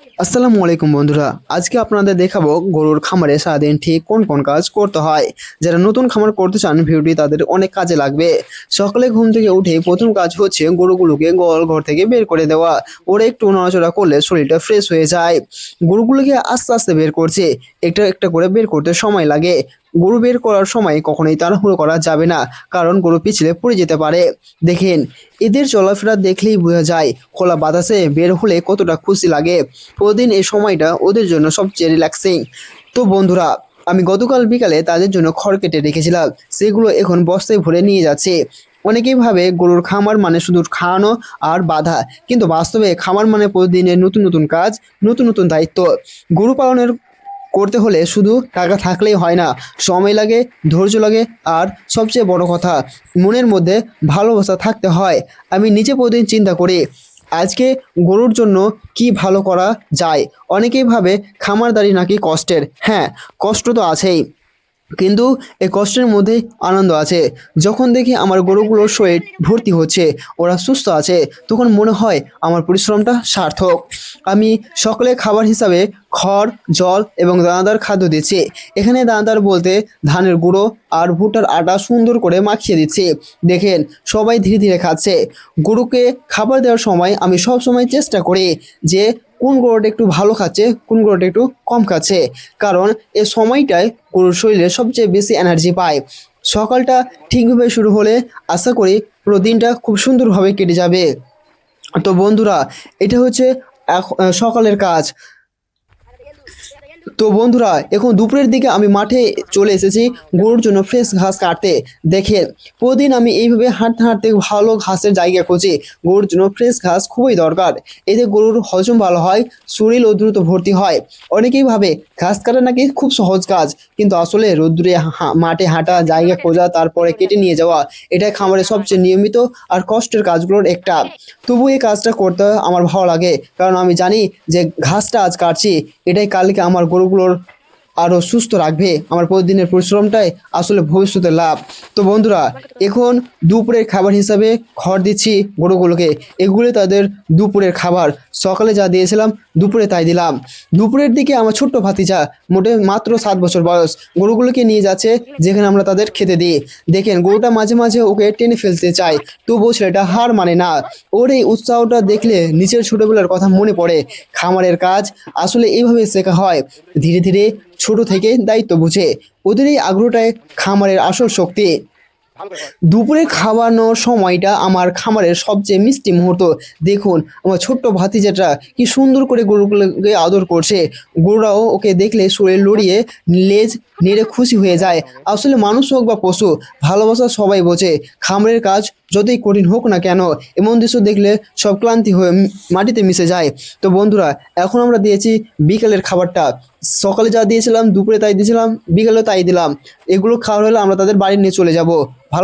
আসসালামু আলাইকুম বন্ধুরা, আজকে আপনাদের দেখাবো গরুর খামারে সারাদিন ঠিক কোন কোন কাজ করতে হয়। যারা নতুন খামার করতে চান ভিডিওটি তাদের অনেক কাজে লাগবে। সকালে ঘুম থেকে উঠে প্রথম কাজ হচ্ছে গরুগুলোকে গোয়াল ঘর থেকে বের করে দেওয়া। ওরা একটু নড়াচড়া করলে শরীরটা ফ্রেশ হয়ে যায়। গরুগুলোকে আস্তে আস্তে বের করছে, একটা একটা করে বের করতে সময় লাগে। গরু বের করার সময় কখনোই তাড়াহুড়ো করা যাবে না, কারণ গরু পিছলে পড়ে যেতে পারে। দেখেন, এদের চলাফেরা দেখলেই বোঝা যায় খোলা বাতাসে বের হলে কতটা খুশি লাগে। প্রতিদিন এই সময়টা ওদের জন্য সবচেয়ে রিল্যাক্সিং। তো বন্ধুরা, আমি গতকাল বিকালে তাদের জন্য খড় কেটে রেখেছিলাম, সেগুলো এখন বস্তায় ভরে নিয়ে যাচ্ছে। অনেকেই ভাবে গরুর খামার মানে শুধু খাওয়ানো আর বাঁধা, কিন্তু বাস্তবে খামার মানে প্রতিদিনের নতুন নতুন কাজ, নতুন নতুন দায়িত্ব। গরু পালনের করতে হলে শুধু টাকা থাকলেই হয় না, সময় লাগে, ধৈর্য লাগে, আর সবচেয়ে বড় কথা, মনের মধ্যে ভালোবাসা থাকতে হয়। আমি নিজে প্রতিদিন চিন্তা করি আজকে গরুর জন্য কি ভালো করা যায়। অনেকেই ভাবে খামারদারি নাকি কষ্টের। হ্যাঁ, কষ্ট তো আছেই, কিন্তু এই কষ্টের মধ্যেই আনন্দ আছে। যখন দেখি আমার গরুগুলোর শরীর ভর্তি হচ্ছে, ওরা সুস্থ আছে, তখন মনে হয় আমার পরিশ্রমটা সার্থক। আমি সকালে খাবার হিসাবে খড়, জল এবং দানাদার খাদ্য দিচ্ছি। এখানে দানাদার বলতে ধানের গুঁড়ো আর ভুট্টার আটা সুন্দর করে মাখিয়ে দিচ্ছি। দেখেন, সবাই ধীরে ধীরে খাচ্ছে। গরুকে খাবার দেওয়ার সময় আমি সব সময় চেষ্টা করি যে কোন গরুটা একটু ভালো খাচ্ছে, কোন গরুটা একটু কম খাচ্ছে, কারণ এই সময়টায় গরুর শরীরে সবচেয়ে বেশি এনার্জি পায়। সকালটা ঠিকভাবে শুরু হলে আশা করি পুরো দিনটা খুব সুন্দরভাবে কেটে যাবে। তো বন্ধুরা, এটা হচ্ছে সকালের কাজ। তো বন্ধুরা, এখন দুপুরের দিকে আমি মাঠে চলে এসেছি গরুর জন্য ফ্রেশ ঘাস কাটতে। দেখে, প্রতিদিন আমি এইভাবে হাঁটতে হাঁটতে ভালো ঘাসের জায়গা খুঁজি। গরুর জন্য ফ্রেশ ঘাস খুবই দরকার, এতে গরুর হজম ভালো হয়, শরীরও দ্রুত ভর্তি হয়। অনেকেই ভাবে ঘাস কাটা নাকি খুব সহজ কাজ, কিন্তু আসলে রোদ্দুরে মাঠে হাঁটা, জায়গা খোঁজা, তারপরে কেটে নিয়ে যাওয়া, এটাই খামারের সবচেয়ে নিয়মিত আর কষ্টের কাজগুলোর একটা। তবু এই কাজটা করতে আমার ভালো লাগে, কারণ আমি জানি যে ঘাসটা আজ কাটছি, এটাই কালকে আমার গরুগুলোর আরও সুস্থ রাখবে। আমার প্রতিদিনের পরিশ্রমটাই আসলে ভবিষ্যতের লাভ। তো বন্ধুরা, এখন দুপুরের খাবার হিসাবে খড় দিচ্ছি গরুগুলোকে। এগুলো তাদের দুপুরের খাবার। সকালে যা দিয়েছিলাম দুপুরে তাই দিলাম। দুপুরের দিকে আমার ছোট্ট ভাতিজা, মোটে মাত্র 7 বছর বয়স, গরুগুলোকে নিয়ে যাচ্ছে যেখানে আমরা তাদের খেতে দিই। দেখেন, গরুটা মাঝে মাঝে ওকে টেনে ফেলতে চায়, তবুও ছেলেটা হার মানে না। ওর এই উৎসাহটা দেখলে নিজের ছোটবেলার কথা মনে পড়ে। খামারের কাজ আসলে এইভাবে শেখা হয়, ধীরে ধীরে, ছোট থেকে দায়িত্ব বুঝে। ওদের এই আগ্রহটাই খামারের আসল শক্তি। দুপুরে খাওয়ানোর সময়টা আমার খামারের সবচেয়ে মিষ্টি মুহূর্ত। দেখুন, আমার ছোট্ট ভাতিজাটা কি সুন্দর করে গরুগুলোকে আদর করছে। গরুরাও ওকে দেখলে শরীর লড়িয়ে লেজ নেড়ে খুশি হয়ে যায়। আসলে মানুষ হোক বা পশু, ভালোবাসা সবাই বোঝে। খামারের কাজ যতই কঠিন হোক না কেন, এমন দৃশ্য দেখলে সব ক্লান্তি হয়ে মাটিতে মিশে যায়। তো বন্ধুরা, এখন আমরা দিয়েছি বিকেলের খাবারটা। সকালে যা দিয়েছিলাম দুপুরে তাই দিয়েছিলাম, বিকেলে তাই দিলাম। এগুলো খাওয়ার হলে আমরা তাদের বাড়ি নিয়ে চলে যাব। ভালো